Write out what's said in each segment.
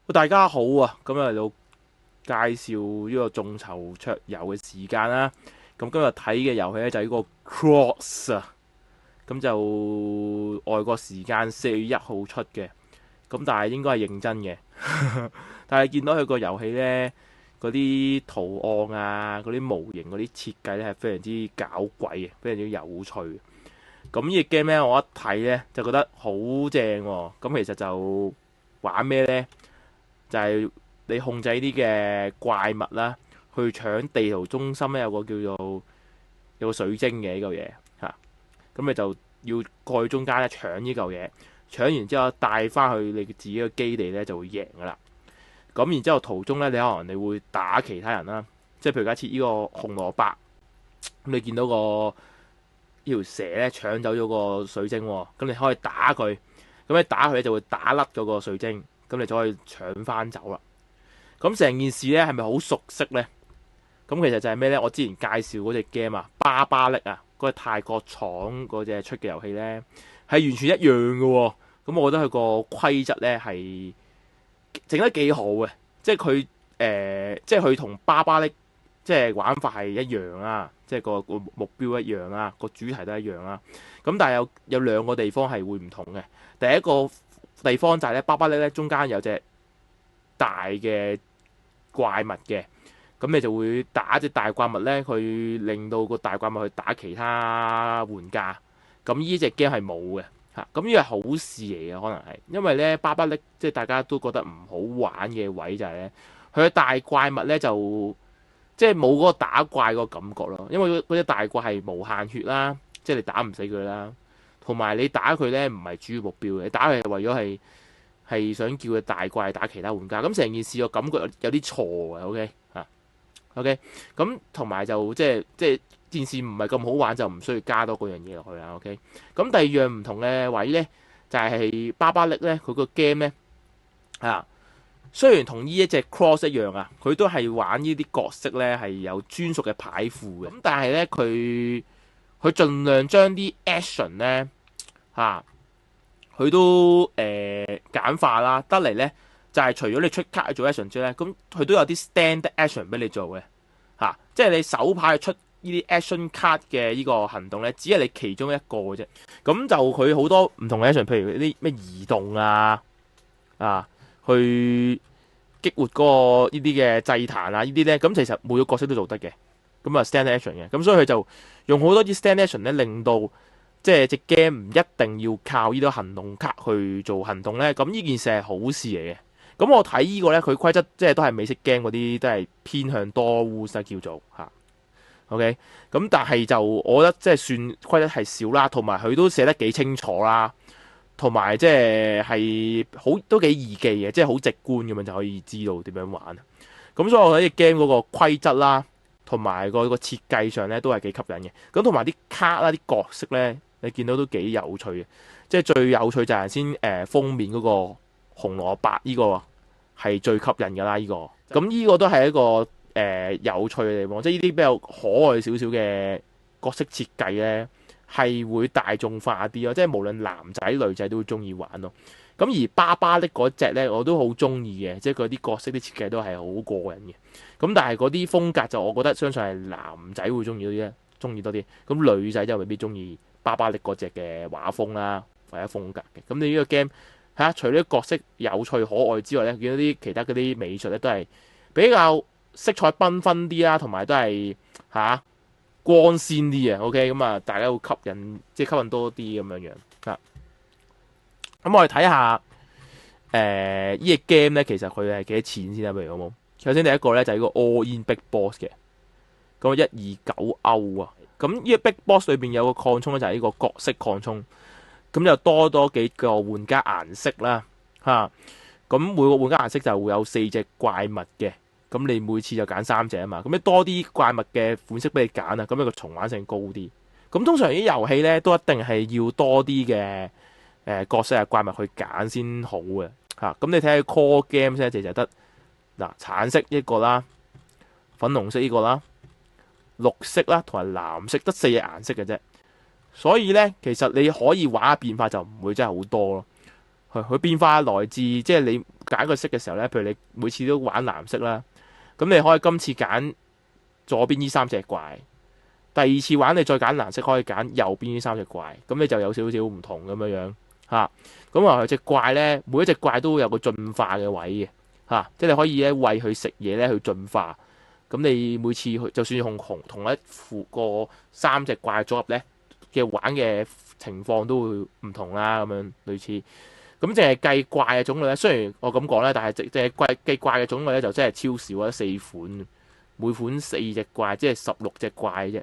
大家好啊！咁嚟到介紹呢個眾籌桌遊嘅時間啦。咁今日睇嘅遊戲咧就係呢個 Cross 啊。咁就外國時間4月1號出嘅。咁但係應該係認真嘅。但係見到佢個遊戲呢，嗰啲圖案啊、嗰啲模型、嗰啲設計呢係非常之搞鬼嘅，非常之有趣嘅。咁呢隻 game 呢，我一睇呢就覺得好正喎。咁其實就玩咩呢？就係你控制啲嘅怪物啦，去搶地圖中心咧有個水晶嘅呢嚿嘢嚇，咁你就要過去中間咧搶呢嚿嘢，搶完之後帶翻去你自己嘅基地咧就會贏噶啦。咁然之後途中咧你可能會打其他人啦，即係譬如假設呢個紅蘿蔔，咁你見到呢條蛇咧搶走咗個水晶喎，咁你可以打佢，咁你打佢咧就會打甩嗰個水晶，咁你就可以搶翻走啦。咁成件事咧係咪好熟悉呢？咁其實就係咩呢？我之前介紹嗰隻 game 啊，巴巴力啊，嗰個泰國廠嗰隻出嘅遊戲呢，係完全一樣嘅喎。咁我覺得佢個規則呢係整得幾好嘅，即係即係佢同巴巴力即係玩法係一樣啦，即係個目標一樣啦，個主題都一樣啦。咁但係有兩個地方係會唔同嘅。第一個地方就係咧，巴巴力咧中間有隻大嘅怪物嘅，咁你就會打隻大怪物咧，去令到個大怪物去打其他玩家。咁呢隻 game 係冇嘅嚇，咁呢個係好事嚟嘅，可能係因為咧巴巴力即係大家都覺得唔好玩嘅位就係咧，佢嘅大怪物咧就即係冇嗰個打怪個感覺咯，因為嗰隻大怪係無限血啦，即係你打唔死佢啦，同埋你打佢咧唔係主要目標嘅，你打佢係為咗係想叫佢大怪打其他玩家，咁成件事個感覺有啲錯嘅，OK 啊，OK，咁同埋就即係件事唔係咁好玩，就唔需要加多嗰樣嘢落去啦，OK。咁第二樣唔同嘅位呢，就係巴巴力呢，佢個 game 呢，啊，雖然同呢一隻 Cross 一樣啊，佢都係玩呢啲角色呢，係有專屬嘅牌庫嘅，咁但係呢，佢盡量將啲 action 呢。嚇。佢都簡化啦，得嚟呢，就係、是、除咗你出卡去做 action 之外咧，咁佢都有啲 stand action 俾你做嘅嚇，即係你手牌出呢啲 action card 嘅呢個行動呢，只係你其中一個嘅啫。咁就佢好多唔同嘅 action，譬如啲咩移動去激活嗰個呢啲嘅祭壇啊，呢啲呢，咁其實每個角色都做得嘅。咁啊 stand action 嘅，咁所以佢就用好多啲 stand action 咧，令到即係隻 game 唔一定要靠呢啲行動卡去做行動呢。咁呢件事係好事嚟嘅。咁我睇呢個呢，佢規則即係都係美式 game 嗰啲，都係偏向多烏色叫做嚇。OK，咁但係就我覺得即係算規則係少啦，同埋佢都寫得幾清楚啦，同埋即係好都幾易記嘅，即係好直觀咁樣就可以知道點樣玩。咁所以我覺得隻 game 嗰個規則啦，同埋個設計上咧都係幾吸引嘅。咁同埋啲卡啦、啲角色咧，你見到都幾有趣嘅。即係最有趣就係先封面嗰個紅蘿蔔呢個係最吸引㗎啦，呢個。咁呢個都係一個有趣嘅地方，即係呢啲比較可愛少少嘅角色設計咧，係會大眾化啲咯。即係無論男仔女仔都會中意玩咯。咁而巴巴的嗰隻咧，我都好中意嘅，即係佢啲角色啲設計都係好過癮嘅。咁但係嗰啲風格就我覺得相信係男仔會中意多啲，中意多啲。咁女仔就未必中意巴巴力嗰隻嘅畫風啦，或者風格嘅。咁你呢個 game 嚇，除咗角色有趣可愛之外咧，見到啲其他嗰啲美術咧都係比較色彩繽紛啲啦，同埋都係光鮮啲嘅。OK，咁啊，大家會吸引，即係吸引多啲咁樣樣啊。咁我哋睇下呢隻 game 咧，其實佢係幾多錢先啊？譬如好冇？首先第一個咧就係個 All In Big Boss 嘅，咁129歐啊。咁呢個 Big Boss 裏邊有個擴充咧，就係呢個角色擴充，咁就多幾個玩家顏色啦嚇。咁每個玩家顏色就會有4隻怪物嘅，咁你每次就揀3隻啊嘛。咁你多啲怪物嘅款式俾你揀啊，咁一個重玩性高啲。咁通常啲遊戲咧都一定係要多啲嘅角色啊怪物去揀先好嘅嚇。咁你睇下 Core Games 咧，就得嗱橙色一個啦，粉紅色呢個啦，綠色啦同埋藍色，得4隻顏色嘅啫。所以咧，其實你可以玩嘅變化就唔會真係好多咯佢變化來自即係你揀個色嘅時候咧，譬如你每次都玩藍色啦，咁你可以今次揀左邊呢三隻怪，第二次玩你再揀藍色可以揀右邊呢三隻怪，咁你就有少少唔同咁樣嚇。咁啊隻怪咧，每一隻怪都會有個進化嘅位嘅嚇，即係你可以咧餵佢食嘢咧去進化。咁你每次去就算用同一副個三隻怪組合咧嘅玩嘅情況都會唔同啦，咁樣類似。咁淨係計怪嘅種類咧，雖然我咁講咧，但係淨係計怪嘅種類咧就真係超少啊，4款，每款4隻怪，即係16隻怪啫。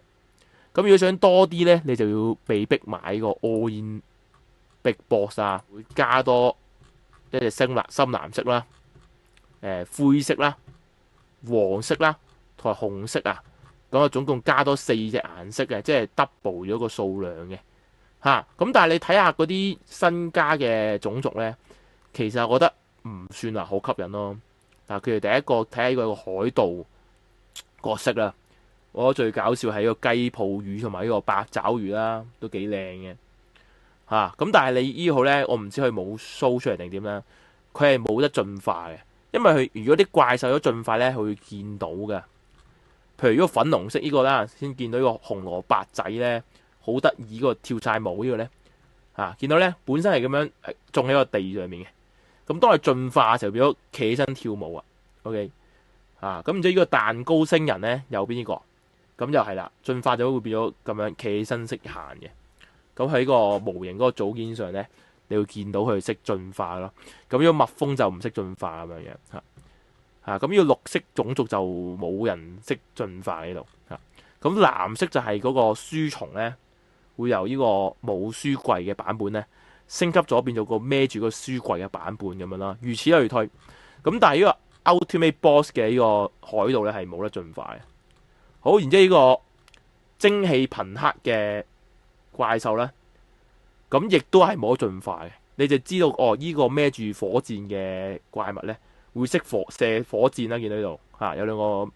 咁如果想多啲咧，你就要被逼買個 All In Big Boss 啊，會加多一隻深藍色啦、灰色啦、黃色啦同埋紅色啊。咁啊，總共加多4隻顏色嘅，即係 double 咗個數量嘅。咁但係你睇下嗰啲新加嘅種族咧，其實我覺得唔算話好吸引咯。嗱，佢哋第一個睇下呢個海盜角色啦，我覺得最搞笑係呢個雞泡魚同埋呢個八爪魚啦，都幾靚嘅。咁但係你呢號咧，我唔知佢冇 show 出嚟定點啦，佢係冇得進化嘅，因為佢如果啲怪獸都進化咧，佢會見到嘅。譬如如果粉紅色呢個啦，先見到呢個紅蘿蔔仔咧。好得意嗰個跳晒舞呢個咧，見到咧本身係咁樣種喺個地上面嘅，咁當佢進化嘅時候變咗企起身跳舞啊。OK，咁唔知呢個蛋糕星人咧，右邊呢個，咁就係啦，進化咗會變咗咁樣企起身識行嘅。咁喺個模型嗰個組件上咧，你會見到佢識進化咯。咁呢個蜜蜂就唔識進化咁樣樣，咁呢個綠色種族就冇人識進化喺度。咁藍色就係嗰個書蟲咧。會由呢個冇書櫃嘅版本咧升級咗變做個孭住個書櫃嘅版本咁樣啦，如此類推。咁但係呢個 Ultimate Boss 嘅呢個海盜咧係冇得進化嘅。好，然之後呢個蒸汽朋克嘅怪獸咧，咁亦都係冇得進化嘅。你就知道呢個孭住火箭嘅怪物咧會識射火箭啦，見到呢度有兩個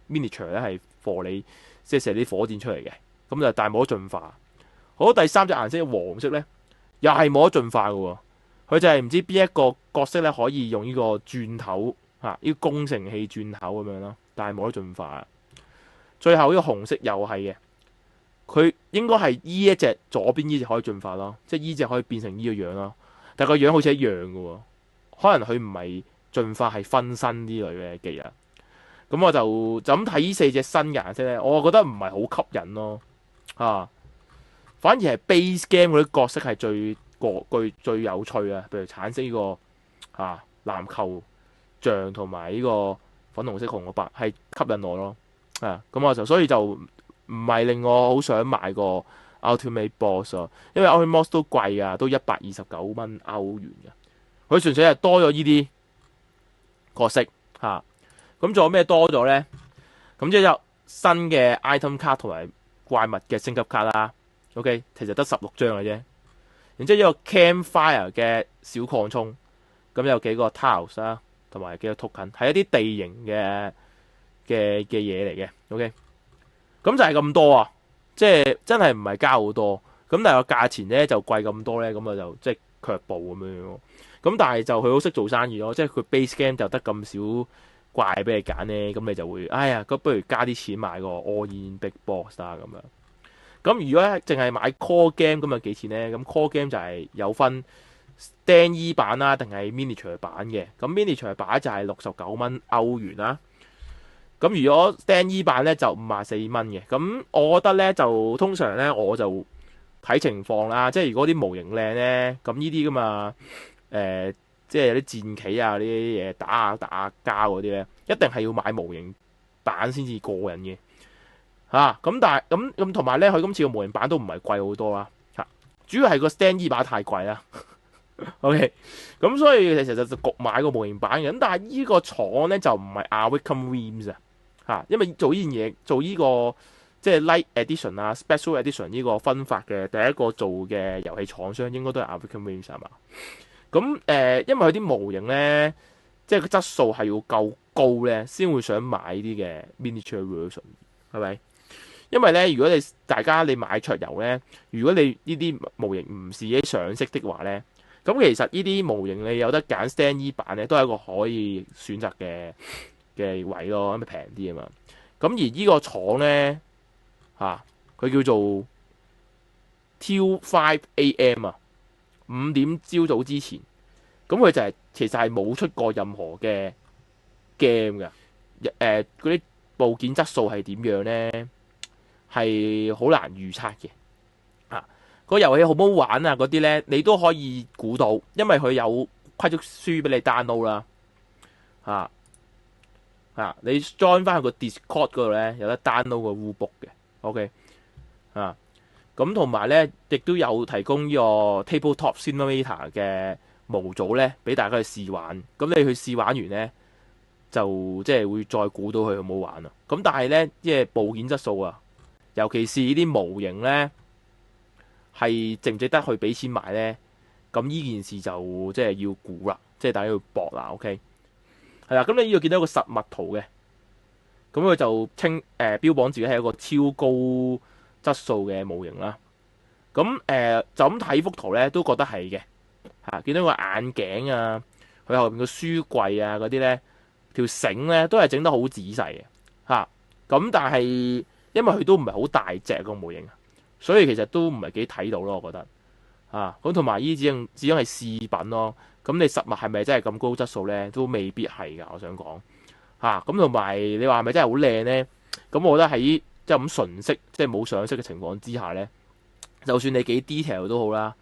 miniature 咧係射你，即係射啲火箭出嚟嘅。咁就但係冇得進化。好，第三隻顏色黃色咧，又係冇得進化嘅喎。佢就係唔知邊一個角色咧可以用呢個轉頭呢個工程器轉頭咁樣咯，但係冇得進化。最後呢個紅色又係嘅，佢應該係呢一隻左邊呢隻可以進化咯，即係呢隻可以變成呢個樣咯。但係個樣好似一樣嘅喎，可能佢唔係進化係分身呢類嘅技能。咁我就咁睇呢4隻新嘅顏色咧，我覺得唔係好吸引咯。反而係 base game 嗰啲角色係最有趣啊！譬如橙色呢個籃球像同埋呢個粉紅色紅蘿蔔係吸引我咯。咁我就所以就唔係令我好想買個 Ultimate Boss 咯，因為 Ultimate Boss 都貴啊，都129蚊歐元嘅。佢純粹係多咗呢啲角色咁仲有咩多咗咧？咁即係有新嘅 item 卡同埋怪物嘅升級卡啦。OK， 其實得16張嘅啫。然之後一個 Campfire 嘅小擴充，咁有幾個 tiles 啦，同埋幾個 token，係一啲地形嘅嘢嚟嘅。OK，咁就係咁多啊，即係真係唔係加好多。咁但係個價錢咧就貴咁多咧，咁啊就即係卻步咁樣。咁但係就佢好識做生意咯，即係佢 base game 就得咁少怪俾你揀咧，咁你就會咁不如加啲錢買個 All In Big Boss 啦咁樣。咁如果淨係買 core game 咁啊幾錢咧？咁 core game 就係有分 Stand-E 版啦，定係 miniature 版嘅。咁 miniature 版就係69蚊歐元啦。咁如果 Stand-E 版咧就54蚊嘅。咁我覺得咧就通常咧我就睇情況啦。即係如果啲模型靚咧，咁呢啲噶嘛即係有啲戰棋啊，呢啲嘢打下交嗰啲咧，一定係要買模型版先至過癮嘅。咁但係咁同埋咧，佢今次個模型版都唔係貴好多啦。主要係個 Stand-E 版太貴啦。OK，咁所以其實就焗買個模型版嘅。咁但係呢個廠咧就唔係 Awaken Realms 因為做呢件嘢做呢個即係 Light Edition 啊、Special Edition 呢個分法嘅第一個做嘅遊戲廠商應該都係 Awaken Realms 係嘛？咁因為佢啲模型咧，即係個質素係要夠高咧，先會想買啲嘅 Miniature Version 係咪？因為咧，如果大家買桌遊咧，如果你呢啲模型唔自己上色的話咧，咁其實呢啲模型你有得揀 Stand-E 版咧，都係一個可以選擇嘅位咯，咁平啲啊嘛。咁而呢個廠咧嚇，佢叫做 Till 5 AM 啊，5點朝早之前，咁佢就係、其實係冇出過任何嘅 game 㗎。嗰啲部件質素係點樣咧？係好難預測嘅。個遊戲好唔好玩啊？嗰啲咧，你都可以估到，因為佢有規則書俾你 download 啦。你 join 翻去個 Discord 嗰度咧，有得 download 個 rulebook 嘅。OK 咁同埋咧，亦都有提供呢個 Tabletop Simulator 嘅模組咧，俾大家去試玩。咁你去試玩完咧，就即係會再估到佢好唔好玩啊。咁但係咧，即係部件質素啊，尤其是呢啲模型咧，係值唔值得去俾錢買呢？咁呢件事就即係要估啦，即係大家要搏啦。OK，係啦。咁你呢度見到一個實物圖嘅，咁佢就標榜自己係一個超高質素嘅模型啦。咁就咁睇幅圖呢，都覺得係嘅嚇。見到個眼鏡啊，佢後邊個書櫃啊嗰啲呢，條繩呢都係整得好仔細嘅嚇。咁但係因為佢都唔係好大隻個模型，所以其實都唔係幾睇到咯，我覺得咁同埋呢啲只係試品咯。咁你實物係咪真係咁高質素呢？都未必係㗎。我想講咁同埋你話係咪真係好靚呢？咁我覺得喺即係咁純色，即係冇上色嘅情況之下呢，就算你幾 detail 都好啦，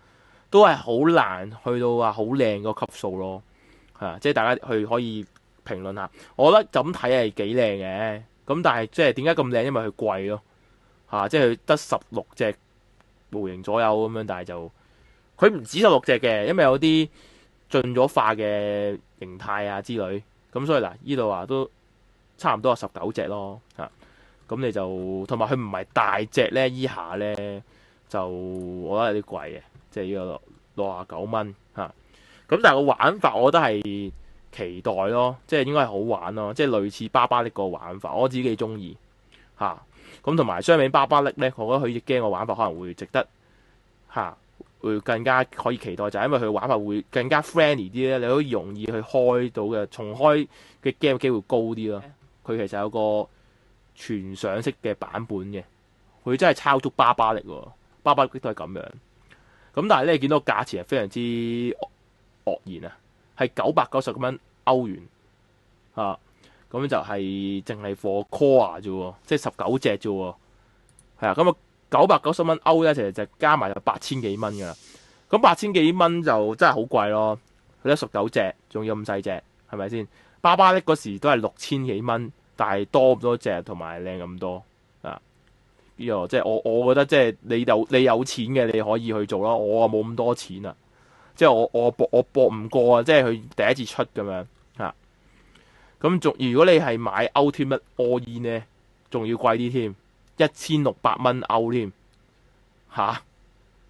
都係好難去到話好靚個級數咯。即係大家去可以評論下。我覺得就咁睇係幾靚嘅，咁但係即係點解咁靚？因為佢貴咯。即係佢得16隻模型左右咁樣，但係就佢唔止16隻嘅，因為有啲進咗化嘅形態啊之類，咁所以嗱，呢度話都差唔多係19隻咯。咁你就同埋佢唔係大隻咧，依下咧就我覺得有啲貴嘅，即係呢個69蚊嚇。咁但係個玩法我覺得係期待咯，即係應該係好玩咯，即係類似巴巴力個玩法，我自己幾中意嚇。咁同埋相比巴巴力咧，我覺得佢隻 game 嘅玩法可能會值得會更加可以期待，就係因為佢嘅玩法會更加 friendly 啲咧，你可以容易去開到嘅，重開嘅 game 機會高啲咯。佢其實有個全上色嘅版本嘅，佢真係抄足巴巴力喎，巴巴力都係咁樣。咁但係咧，你見到價錢係非常之愕然啊，係990蚊歐元咁就係淨係 for core 啫喎，即係19隻啫喎。咁啊990蚊歐咧，其實就加埋就8000幾蚊噶啦。咁8000幾蚊就真係好貴咯。佢得19隻，仲要咁細隻，係咪先？巴巴力嗰時都係6000幾蚊，但係多咁多隻，同埋靚咁多呢個即係我覺得即係你有錢嘅你可以去做咯。我啊冇咁多錢啊，即係我搏唔過啊，即係佢第一次出咁樣咁如果你係買 Ultimate All In 咧，仲要貴啲添，1600蚊歐添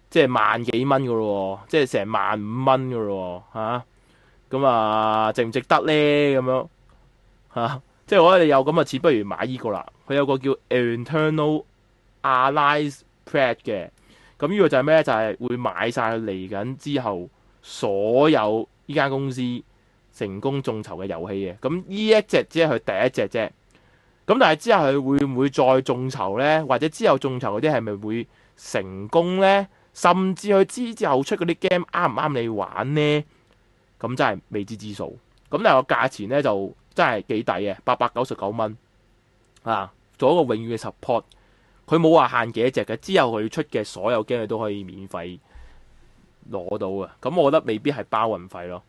即係萬幾蚊噶咯，即係成15000蚊噶咯咁值唔值得咧？咁樣即係我覺得你有咁嘅錢，不如買呢個啦。佢有個叫 Eternal Alliance Pledge 嘅，咁呢個就係咩咧？就係會買晒佢嚟緊之後所有呢間公司成功眾籌嘅遊戲嘅。咁呢一隻只係佢第一隻啫。咁但係之後佢會唔會再眾籌呢？或者之後眾籌嗰啲係咪會成功呢？甚至佢之後出嗰啲 game 啱唔啱你玩呢？咁真係未知之數。咁但係個價錢呢，就真係幾抵嘅，899蚊做一個永遠嘅 support。佢冇話限幾多隻嘅，之後佢出嘅所有 game 你都可以免費攞到嘅。咁我覺得未必係包運費咯。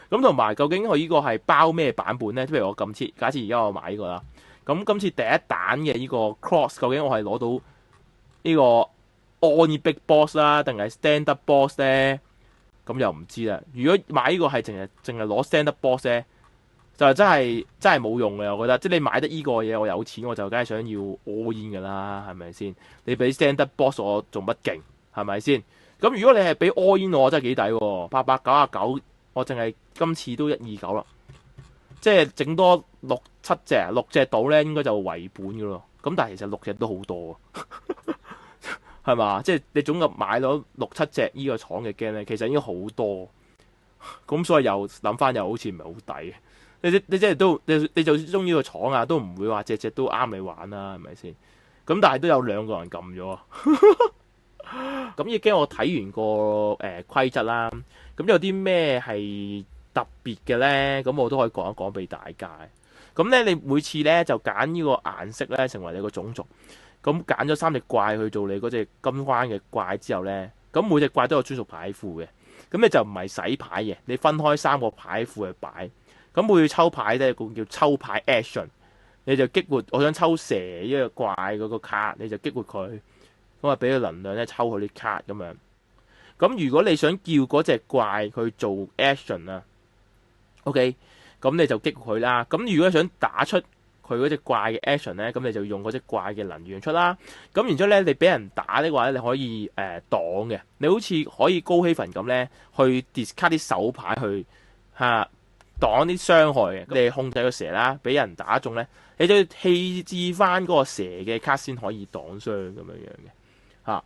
咁同埋究竟佢呢個係包咩版本呢？譬如我今次假設而家我買呢個啦，咁今次第一彈嘅呢個 Cross 究竟我係攞到呢個 All Big Boss 啦，定係 Standard Boss 呢？咁又唔知啦。如果買呢個係淨係攞 Standard Boss 呢，就真係冇用嘅。我覺得即係你買得呢個嘢，我有錢我就梗係想要 All In 㗎啦，係咪先？你俾 Standard Boss 我做乜勁？係咪先？咁如果你係俾 All In 我真係幾抵喎，899，我淨係今次都129啦，即係整多6隻到咧，應該就為本㗎咯。咁但係其實6隻都好多係嘛？即係你總共買咗6-7隻呢個廠嘅 game 咧，其實已經好多。咁所以又諗翻又好似唔係好抵。你即係都你就算中意個廠啊，都唔會話隻隻都啱你玩啦，係咪先？咁但係都有2個人撳咗。咁呢 game 我睇完個規則啦，咁有啲咩係特別嘅咧？咁我都可以講一講俾大家。咁咧你每次咧就揀呢個顏色咧成為你個種族，咁揀咗3隻怪去做你嗰隻金關嘅怪之後咧，咁每隻怪都有專屬牌庫嘅。咁你就唔係洗牌嘅，你分開3個牌庫去擺。咁每抽牌咧個叫抽牌 action， 你就激活我想抽蛇呢個怪嗰個卡，你就激活佢，咁啊俾個能量咧抽佢啲卡咁樣。咁如果你想叫嗰隻怪去做 action 啊，OK，咁你就激活佢啦。咁如果想打出佢嗰隻怪嘅 action 咧，咁你就用嗰隻怪嘅能源出啦。咁然之後咧，你俾人打的話咧，你可以擋嘅。你好似可以高希份咁咧，去 discard 啲手牌去擋啲傷害嘅。你控制個蛇啦，俾人打中咧，你就要棄置翻嗰個蛇嘅卡先可以擋傷咁樣嘅。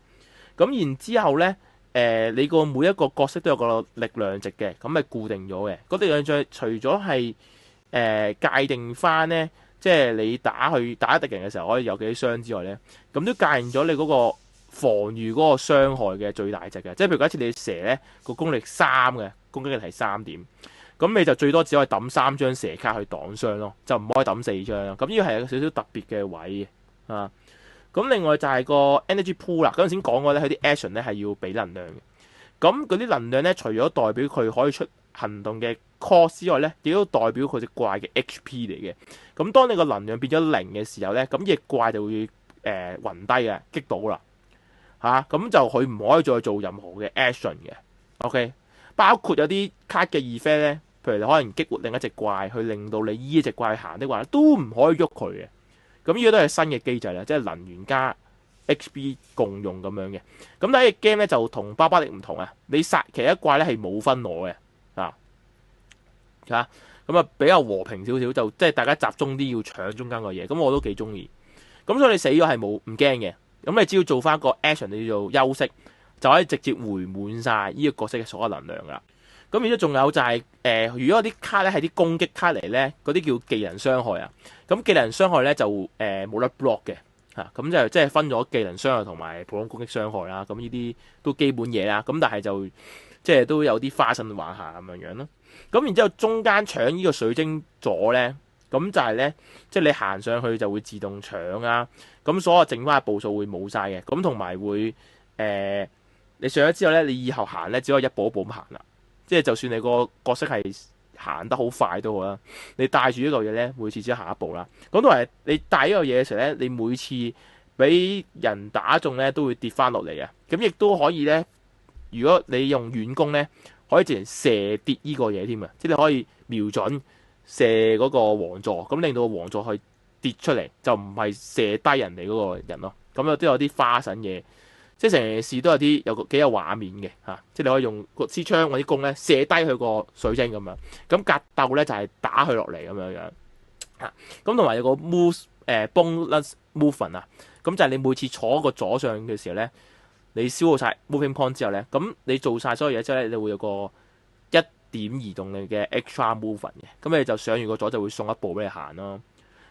咁然之後咧，你個每一個角色都有個力量值嘅，咁係固定咗嘅。嗰力量值除咗係界定翻咧。即係你打敵人嘅時候可以有幾多傷之外咧，咁都界定咗你嗰個防禦嗰個傷害嘅最大值嘅。即係譬如假設你蛇咧個攻力3嘅，攻擊力係3點，咁你就最多只可以抌3張蛇卡去擋傷咯，就唔可以抌4張。咁呢個係有少少特別嘅位嘅。咁另外就係個 energy pool 啦。嗰陣先講過咧，佢啲 action 咧係要俾能量嘅。咁嗰啲能量咧，除咗代表佢可以出行動嘅 cost 之外咧，亦都代表佢隻怪嘅 HP 嚟嘅。咁當你個能量變咗0嘅時候咧，咁隻怪就會暈低嘅，擊倒啦咁就佢唔可以再做任何嘅 action 嘅。OK， 包括有啲卡嘅 effect 咧，譬如你可能激活另一隻怪去令到你依一隻怪行的話，都唔可以喐佢嘅。咁呢個都係新嘅機制啦，即係能源加 HP 共用咁樣嘅。咁但係 game 咧就同巴巴力唔同啊，你殺其他怪咧係冇分攞嘅咁啊比較和平少少，就即係大家集中啲要搶中間個嘢，咁我都幾中意。咁所以你死咗係冇唔驚嘅，咁你只要做翻個 action，你要做休息，就可以直接回滿晒呢個角色嘅所有能量啦。咁然之後仲有就係如果啲卡咧係啲攻擊卡嚟咧，嗰啲叫技能傷害啊。咁技能傷害咧就冇得 block 嘅咁就即係分咗技能傷害同埋普通攻擊傷害啦。咁呢啲都基本嘢啦。咁但係就即係都有啲花臣玩下咁樣咯。咁然之後中間搶呢個水晶座咧，咁就係咧，即係你行上去就會自動搶啊。咁所有剩翻嘅步數會冇晒嘅。咁同埋會你上咗之後咧，你以後行咧只可以一步一步咁行啦。即係就算你個角色係行得好快都好啦，你帶住呢嚿嘢咧，每次只行一步啦。咁同埋你帶呢嚿嘢嘅時候咧，你每次俾人打中咧都會跌翻落嚟啊。咁亦都可以咧，如果你用遠攻咧，可以直情射跌呢個嘢添啊！即係你可以瞄準射嗰個王座，咁令到個王座去跌出嚟，就唔係射低人哋嗰個人咯。咁都有啲花臣嘢。即係成件事都有啲幾有畫面嘅即係你可以用個支槍或者弓咧射低佢個水晶咁樣，咁格鬥咧就係打佢落嚟咁樣咁同埋有個 bonus movement 咁就係你每次坐個左上嘅時候咧，你消耗晒 moving point 之後咧，咁你做晒所有嘢之後咧，你會有個1點移動嘅 extra movement 嘅，咁你就上完個左就會送一步俾你行咯。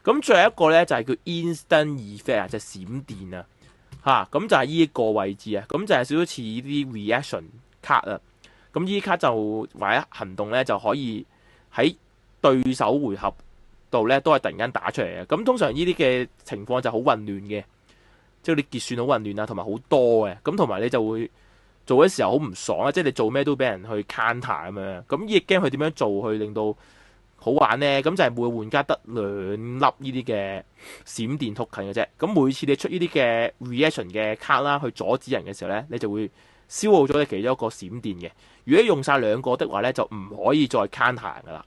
咁最後一個咧就係叫 instant effect 就係閃電啊！咁就係呢一個位置啊，咁就係少少似啲 reaction 卡啊。咁呢啲卡就或者行動咧，就可以喺對手回合度咧都係突然間打出嚟嘅。咁通常呢啲嘅情況就好混亂嘅，即係你結算好混亂啊，同埋好多嘅。咁同埋你就會做嘅時候好唔爽啊，即係你做咩都俾人去 counter 咁樣。咁呢個 game 佢點樣做去令到好玩呢？咁就係每個玩家得2粒呢啲嘅閃電 token 嘅啫。咁每次你出呢啲嘅 reaction 嘅卡啦，去阻止人嘅時候呢，你就會消耗咗你其中一個閃電嘅。如果用晒2個的話呢，就唔可以再 counter 人噶啦。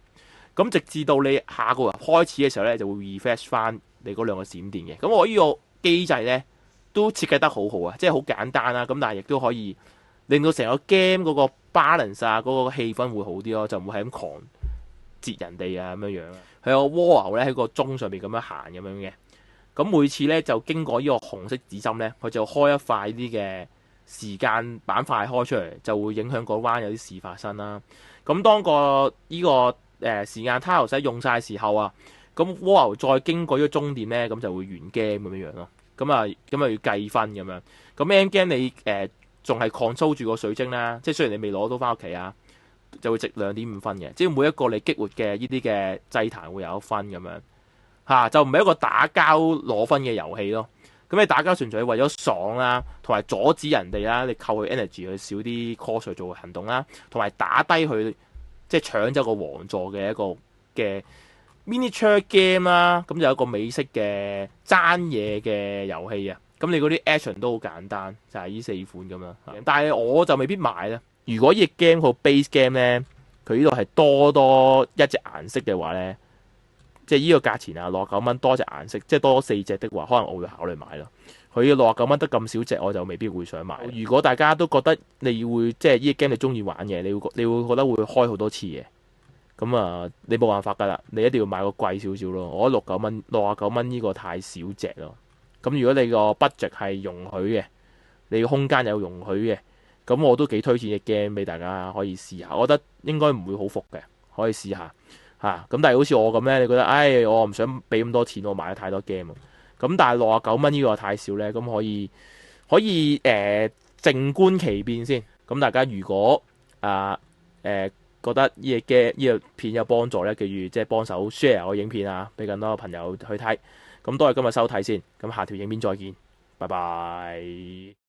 咁直至到你下個開始嘅時候呢，就會 refresh 翻你嗰2個閃電嘅。咁我呢個機制呢，都設計得好好啊，即係好簡單啦。咁但係亦都可以令到成個 game 嗰個 balance 啊，嗰個氣氛會好啲咯，就唔會係咁狂截人哋啊咁樣樣。佢有蝸牛咧喺個鐘上邊咁樣行咁樣嘅。咁每次咧就經過呢個紅色指針咧，佢就開一塊啲嘅時間板塊開出嚟，就會影響嗰彎有啲事發生啦。咁當時間 tiles 用晒嘅時候啊，咁蝸牛再經過呢個終點咧，咁就會完 game 咁樣樣咯。咁啊要計分咁樣。咁 end game 你仲係 control 住個水晶啦，即係雖然你未攞到翻屋企啊，就會值2.5分嘅。即係每一個你激活嘅呢啲嘅祭壇會有1分咁樣。就唔係一個打交攞分嘅遊戲咯。咁你打交純粹係為咗爽啦，同埋阻止人哋啦，你扣佢 energy 去少啲 cost 做行動啦，同埋打低佢即係搶走個王座嘅一個嘅 miniature game 啦。咁就有一個美式嘅爭嘢嘅遊戲啊。咁你嗰啲 action 都好簡單，就係呢4款咁樣。但係我就未必買啦。如果呢隻 game 個 base game 咧，佢呢度係多一隻顏色嘅話咧，即係呢個價錢啊，69蚊多隻顏色，即係多4隻的話，可能我會考慮買咯。佢69蚊得咁少隻，我就未必會想買。如果大家都覺得你會即係呢隻 game 你中意玩嘅，你會覺得會開好多次嘅，咁啊你冇辦法㗎啦，你一定要買個貴少少咯。我覺得69蚊呢個太少隻咯。咁如果你個 budget 係容許嘅，你個空間有容許嘅，咁我都幾推薦隻 game 俾大家可以試下。我覺得應該唔會好服嘅，可以試下。咁但係好似我咁咧，你覺得我唔想俾咁多錢，我買咗太多 game 咁，但係69蚊呢個太少咧，咁可以靜觀其變先。咁大家如果覺得呢個片有幫助咧，記住即係幫手 share 個影片啊，俾更多朋友去睇。咁多謝今日收睇先，咁下條影片再見，拜拜。